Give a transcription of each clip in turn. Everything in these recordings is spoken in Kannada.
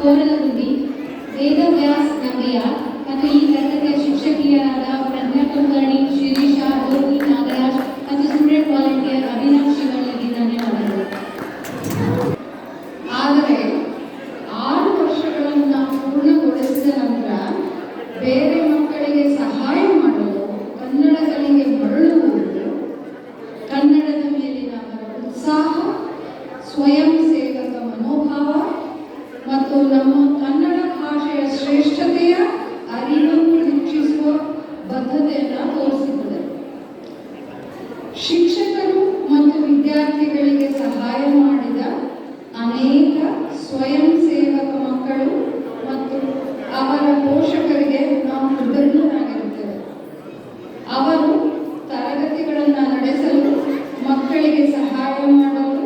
ಕೋರಲಗುಂಡಿ, ವೇದವ್ಯಾಸ್ ನಂಬಿಯಾರ್ ಮತ್ತು ಈ ತರಗತಿಯ ಶಿಕ್ಷಕಿಯರಾದ ಪ್ರಜ್ಞಾ ಕುಲಕರ್ಣಿ, ಶಿರೀಷಾ, ರೋಹಿಣಿ ನಾಗರಾಜ್ ಮತ್ತು ಸ್ಟೂಡೆಂಟ್ ವಾಲಂಟಿಯರ್ ಅಭಿನವ್ ಶಿವಳ್ಳಿಗೆ ಧನ್ಯವಾದಗಳು. ಆದರೆ 6 ವರ್ಷಗಳನ್ನು ಪೂರ್ಣಗೊಳಿಸಿದ ನಂತರ ಬೇರೆ ಮಕ್ಕಳಿಗೆ ಸಹಾಯ ಮಾಡಲು ಕನ್ನಡ ಕಲೆಗೆ ಮರಳುವುದು, ಕನ್ನಡದ ಮೇಲಿನ ಅವರ ಉತ್ಸಾಹ, ಸ್ವಯಂ ಸೇವಕ ಮನೋಭಾವ ಮತ್ತು ನಮ್ಮ ಕನ್ನಡ ಭಾಷೆಯ ಶ್ರೇಷ್ಠತೆಯ ಅರಿವನ್ನು ಹೆಚ್ಚಿಸುವ ಬದ್ಧತೆಯನ್ನು ತೋರಿಸುತ್ತದೆ. ಶಿಕ್ಷಕರು ಮತ್ತು ವಿದ್ಯಾರ್ಥಿಗಳಿಗೆ ಸಹಾಯ ಮಾಡಿದ ಅನೇಕ ಸ್ವಯಂ ಸೇವಕ ಮಕ್ಕಳು ಮತ್ತು ಅವರ ಪೋಷಕರಿಗೆ ನಾವು ಕೃತಜ್ಞರಾಗಿರುತ್ತೇವೆ. ಅವರು ತರಗತಿಗಳನ್ನು ನಡೆಸಲು, ಮಕ್ಕಳಿಗೆ ಸಹಾಯ ಮಾಡಲು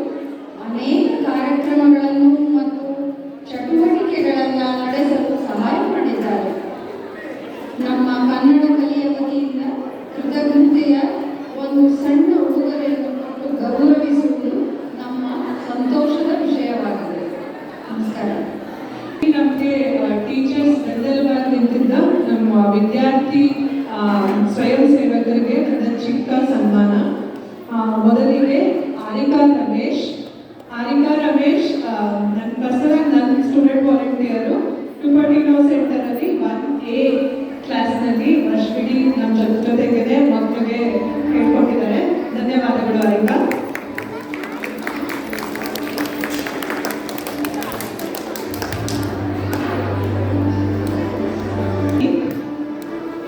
ಅನೇಕ ಕಾರ್ಯಕ್ರಮಗಳನ್ನು ಮತ್ತು ಚಟುವಟಿಕೆಗಳನ್ನು ನಡೆಸಲು ಸಹಾಯ ಮಾಡಿದ್ದಾರೆ. ನಮ್ಮ ಕನ್ನಡ ಕಲೆಯ ವತಿಯಿಂದ ಕೃತಜ್ಞತೆಯ ಒಂದು ಸಣ್ಣ ಉಡುಗೊರೆಯನ್ನು ಕೊಟ್ಟು ಗೌರವಿಸುವುದು ನಮ್ಮ ಸಂತೋಷದ ವಿಷಯವಾಗಿದೆ. ನಮಸ್ಕಾರ. ನಮಗೆ ಟೀಚರ್ಸ್ ಬೆಂಬಲವಾಗಿ ನಿಂತಿದ್ದ ನಮ್ಮ ವಿದ್ಯಾರ್ಥಿ ಸ್ವಯಂ ಸೇವಕರಿಗೆ ಒಂದು ಚಿಕ್ಕ ಸನ್ಮಾನ. ಮೊದಲಿಗೆ ಆರಿಕಾ ರಮೇಶ್. ನನ್ನ ಪರ್ಸನಲ್ ನನ್ನ ಸ್ಟೂಡೆಂಟ್ ವಾಲಂಟಿಯರು ಟುಪಟಿನೋ ಸೆಂಟರಲ್ಲಿ 1A ಕ್ಲಾಸ್ನಲ್ಲಿ ವರ್ಷವಿಡೀ ನಮ್ಮ ಜೊತೆಗೆ ಮಕ್ಕಳಿಗೆ ಹೇಳ್ಕೊಟ್ಟಿದ್ದಾರೆ. ಧನ್ಯವಾದಗಳು ಆರಿಕಾ.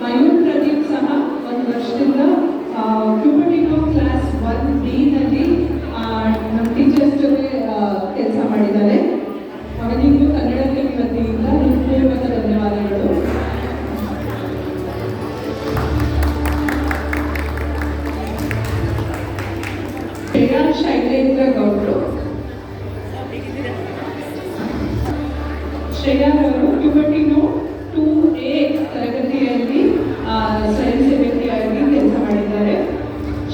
ಮಯೂರ್ ಪ್ರದೀಪ್ ಸಹ ಒಂದು ವರ್ಷದಿಂದ ಟುಪಟಿನೋ ಕ್ಲಾಸ್ 1B ನಲ್ಲಿ ನಮ್ಮ ಟೀಚರ್ಸ್ ಜೊತೆ ಕೆಲಸ ಮಾಡಿದ್ದಾರೆ. ಅವನಿಗೂ ಕನ್ನಡ ಕಲಿ ವತಿಯಿಂದ ಹೃತ್ಪೂರ್ವಕ ಧನ್ಯವಾದಗಳು. ಶ್ರೇಯಾ ಶೈಲೇಂದ್ರ ಗೌಡ್ರು. ಶ್ರೇಯಾರವರು ಟುಪಟಿನೋ 2A ತರಗತಿಯಲ್ಲಿ ಸ್ವಯಂ ಸೇವಕಿಯಾಗಿ ಕೆಲಸ ಮಾಡಿದ್ದಾರೆ.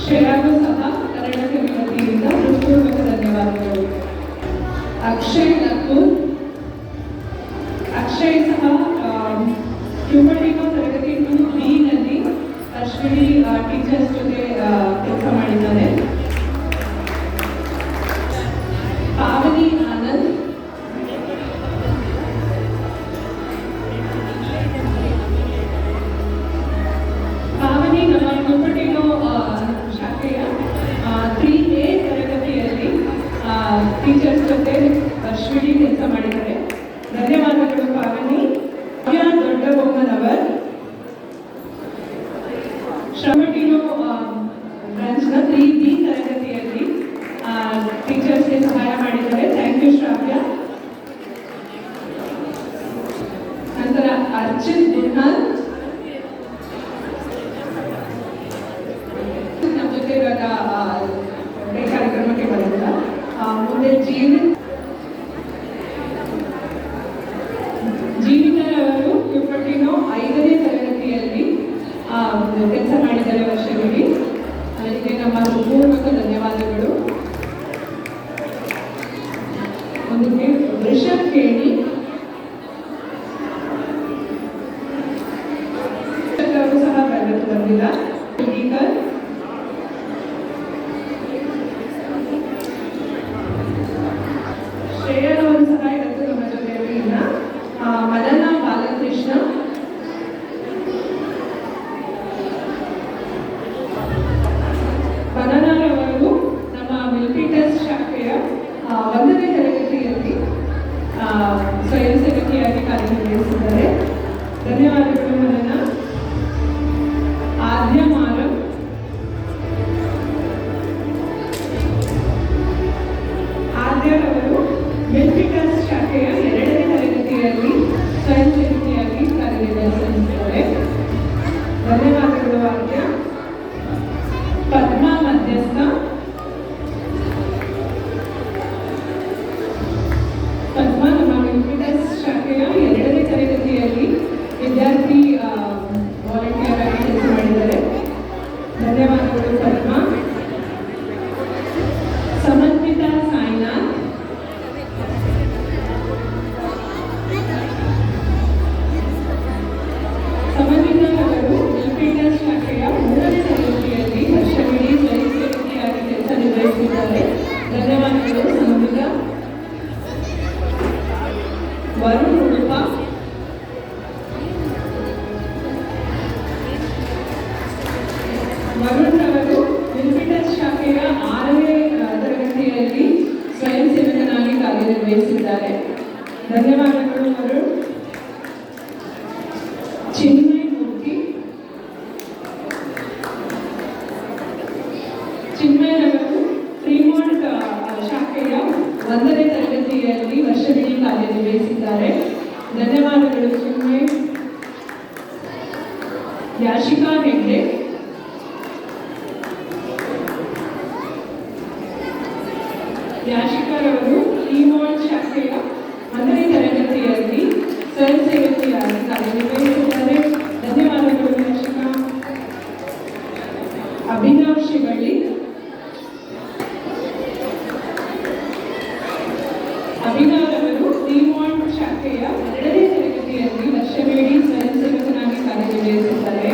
ಶ್ರೇಯಾಗೂ ಸಹ ಕನ್ನಡ ಕಲಿ ವತಿಯಿಂದ ಹೃತ್ಪೂರ್ವಕ ಧನ್ಯವಾದಗಳು. ಅಕ್ಷಯ್ ನಕೂರ್. ಅಕ್ಷಯ್ ಸಹ ಟುಪಟಿನೋ ತರಗತಿ 2B ನಲ್ಲಿ ಅಶ್ವಿನಿ ಟೀಚರ್ಸ್ ಜೊತೆ ಕೆಲಸ ಮಾಡಿದ್ದಾರೆ. ಪಾವನಿ ಆನಂದ್. ಪಾವನಿ ನಮ್ಮ ಟುಪಟಿನೋ ಶಾಖೆಯ 3A ತರಗತಿಯಲ್ಲಿ ಟೀಚರ್ಸ್ ಜೊತೆ ಅಶ್ವಿನಿ ಕೆಲಸ ಮಾಡಿದ್ದಾರೆ. ಧನ್ಯವಾದಗಳು ಪಾವನಿ. ದೊಡ್ಡಬೊಮ್ಮನವರ್ ಟುಪಟಿನೋ ಬ್ರಾಂಚ್ನ 3B ತರಗತಿಯಲ್ಲಿ ಟೀಚರ್ಸ್ಗೆ ಸಹಾಯ ಮಾಡಿದ್ದಾರೆ. ಥ್ಯಾಂಕ್ ಯು ಶ್ರಾವ್ಯ. ನಂತರ ಅರ್ಚಿತ್ ಗುರ್ಹಾನ್ ನಮ್ಮ ಜೊತೆ ಇವಾಗ ಕಾರ್ಯಕ್ರಮಕ್ಕೆ ಬಂದಿಲ್ಲ. ಮುಂದೆ ಜೀವಿತರವರು ಟುಪಟಿನೋ 5ನೇ ತರಗತಿಯಲ್ಲಿ ಕೆಲಸ ಮಾಡಿದ್ದಾರೆ ವರ್ಷವಿಡೀ. ಅದಕ್ಕೆ ನಮ್ಮ ಹೃತ್ಪೂರ್ವಕ ಧನ್ಯವಾದಗಳು. ಮುಂದಕ್ಕೆ ರಿಷಬ್ ಕೇಣಿ. ಅವರು ಸಹ ತರಗತಿ ಬಂದಿಲ್ಲ. ಶ್ರೇಯನವರು ಸಹ ಇವತ್ತು ನಮ್ಮ ಜೊತೆಯಲ್ಲಿ ಇಲ್ಲ. ಮದನ ಬಾಲಕೃಷ್ಣ. ಮದನರವರು ನಮ್ಮ ಮಿಲ್ಪಿಟಸ್ ಶಾಖೆಯ 1ನೇ ತರಗತಿಯಲ್ಲಿ ಸ್ವಯಂ ಸೇವಕಿಯಾಗಿ ಕಾರ್ಯನಿರ್ವಹಿಸಿದ್ದಾರೆ. ಧನ್ಯವಾದಗಳು ಮದನ. ಆದ್ಯ ಮಾರಂ. ಆದ್ಯರವರು ಮಿಲ್ಪಿಟಸ್ ಶಾಖೆಯ 2ನೇ ತರಗತಿಯಲ್ಲಿ ಸ್ವಯಂ ಸೇವಕಿಯಾಗಿ ಕಾರ್ಯನಿರ್ವಹಿಸುತ್ತಿದ್ದಾರೆ. ಧನ್ಯವಾದಗಳು ಆದ್ಯ. ಪದ್ಮಾ ಮಧ್ಯಸ್ಥ. ಪದ್ಮಾ ನಮ್ಮ ಮಿಲ್ಪಿಟಸ್ ಶಾಖೆಯ 2ನೇ ತರಗತಿಯಲ್ಲಿ ವಿದ್ಯಾರ್ಥಿ ವಾಲಂಟಿಯರ್ ಆಗಿ ಕೆಲಸ ಮಾಡಿದ್ದಾರೆ. ಧನ್ಯವಾದಗಳು ಪದ್ಮಾ. ಸಮನ್ವಿತಾ ಸಾಯಿನಾಥ್. ಚಿನ್ಮಯರವರು ಫ್ರೀಮಾಂಟ್ ಶಾಖೆಯ 1ನೇ ತರಗತಿಯಲ್ಲಿ ವರ್ಷವಿಡೀ ಕಾರ್ಯನಿರ್ವಹಿಸಿದ್ದಾರೆ. ಧನ್ಯವಾದಗಳು ಚಿನ್ಮಯ್. ಯಾಶಿಕಾ ಹೆಗ್ಡೆ ಯಾಶಿಕಾರವರು ಫ್ರೀಮಾಂಟ್ ಶಾಖೆಯ 1ನೇ ತರಗತಿಯಲ್ಲಿ ಸ್ವಯಂ ಸೇವಕಿಯಾಗಿ ಕಾರ್ಯನಿರ್ವಹಿಸಿದ್ದಾರೆ. ಧನ್ಯವಾದಗಳು ಯಾಶಿಕಾ. ಅಭಿನವ್ ಶಿವಳ್ಳಿ ಅಭಿನವರವರು ಫ್ರೀಮಾಂಟ್ ಶಾಖೆಯ 2ನೇ ತರಗತಿಯಲ್ಲಿ ವರ್ಷವಿಡೀ ಸ್ವಯಂ ಸೇವಕನಾಗಿ ಕಾರ್ಯನಿರ್ವಹಿಸಿದ್ದಾರೆ.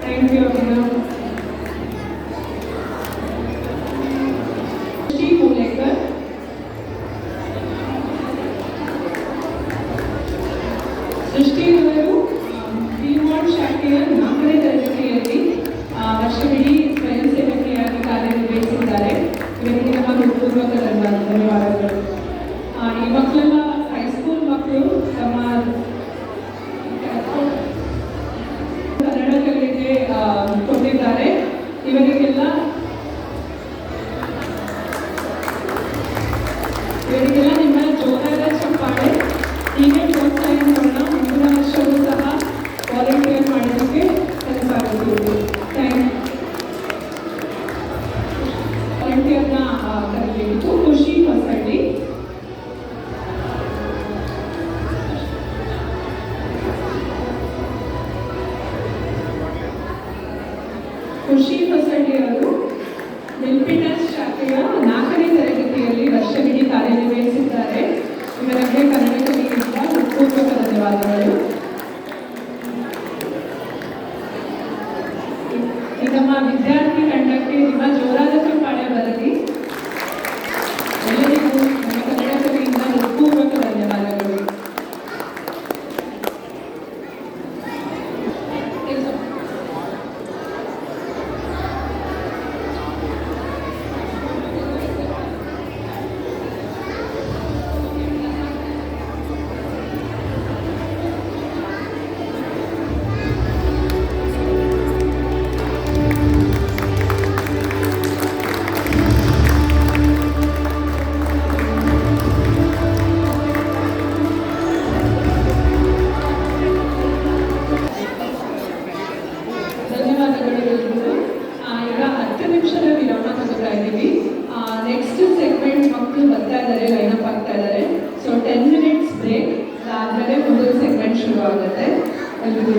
Thank you Abhinav. ಸೃಷ್ಟಿ ಮೂಲೇಕರ್ ಸೃಷ್ಟಿಯವರು ಫ್ರೀಮಾಂಟ್ ಶಾಖೆಯ 4ನೇ ತರಗತಿಯಲ್ಲಿ ವರ್ಷವಿಡೀ ಸ್ವಯಂ ಸೇವಕಿಯಾಗಿ ಕಾರ್ಯನಿರ್ವಹಿಸಿದ್ದಾರೆ. ಇವರಿಗೆ ನಮ್ಮ ಹೃತ್ಪೂರ್ವಕ ಧನ್ಯವಾದಗಳು. ಈ ಮಕ್ಕಳೆಲ್ಲ ಹೈಸ್ಕೂಲ್ ಮಕ್ಕಳು ತಮ್ಮ ಕನ್ನಡ ಕಲಿಕೆ ಕೊಟ್ಟಿದ್ದಾರೆ. ಇವರಿಗೆಲ್ಲ ನಿಮ್ಮ ಜೋರಾದ ಚಪ್ಪಾಳೆ. ಹೀಗೆ ಪ್ರೋತ್ಸಾಹವನ್ನು ಮುಂದಿನ ವರ್ಷವೂ ಸಹ ವಾಲಂಟಿಯರ್ ಮಾಡೋದಕ್ಕೆ ಕೆಲಸ ವಾಲಂಟಿಯರ್ನ ಕರೆಯಬೇಕು. ಖುಷಿ ಹೊಸಳ್ಳಿ ಅವರು ಮಿಲ್ಪಿಟಸ್ ಶಾಖೆಯ 4ನೇ ತರಗತಿಯಲ್ಲಿ ವರ್ಷವಿಡೀ ಕಾರ್ಯನಿರ್ವಹಿಸಿದ್ದಾರೆ. ಇವರಿಗೆ ಕನ್ನಡ ಕಲಿಕೆಯಿಂದ ಹೃತ್ಪೂರ್ವಕ ಧನ್ಯವಾದಗಳು. ನಮ್ಮ ವಿದ್ಯಾರ್ಥಿ ತಂಡಕ್ಕೆ ನಿಮ್ಮ ಜೋರಾದ ಚಪ್ಪಾಳೆ ಬರಲಿ. ಎಲ್ಲರಿಗೂ ನಮ್ಮ ಕನ್ನಡ ಕಲಿಕೆಯಿಂದ ಹೃತ್ಪೂರ್ವಕ ಧನ್ಯವಾದಗಳು. ಈಗ 10 ನಿಮಿಷದ ವಿರಾಮ ತಗೋತಾ ಇದ್ದೀವಿ. ನೆಕ್ಸ್ಟ್ ಸೆಗ್ಮೆಂಟ್ ಮಕ್ಕಳು ಬರ್ತಾ ಇದ್ದಾರೆ, ಲೈನಪ್ ಆಗ್ತಾ ಇದ್ದಾರೆ. ಸೊ 10 ಮಿನಿಟ್ಸ್ ಬ್ರೇಕ್ ಆದ್ಮೇಲೆ ಮುಂದಿನ ಸೆಗ್ಮೆಂಟ್ ಶುರು ಆಗುತ್ತೆ. ಎಲ್ರಿಗೂ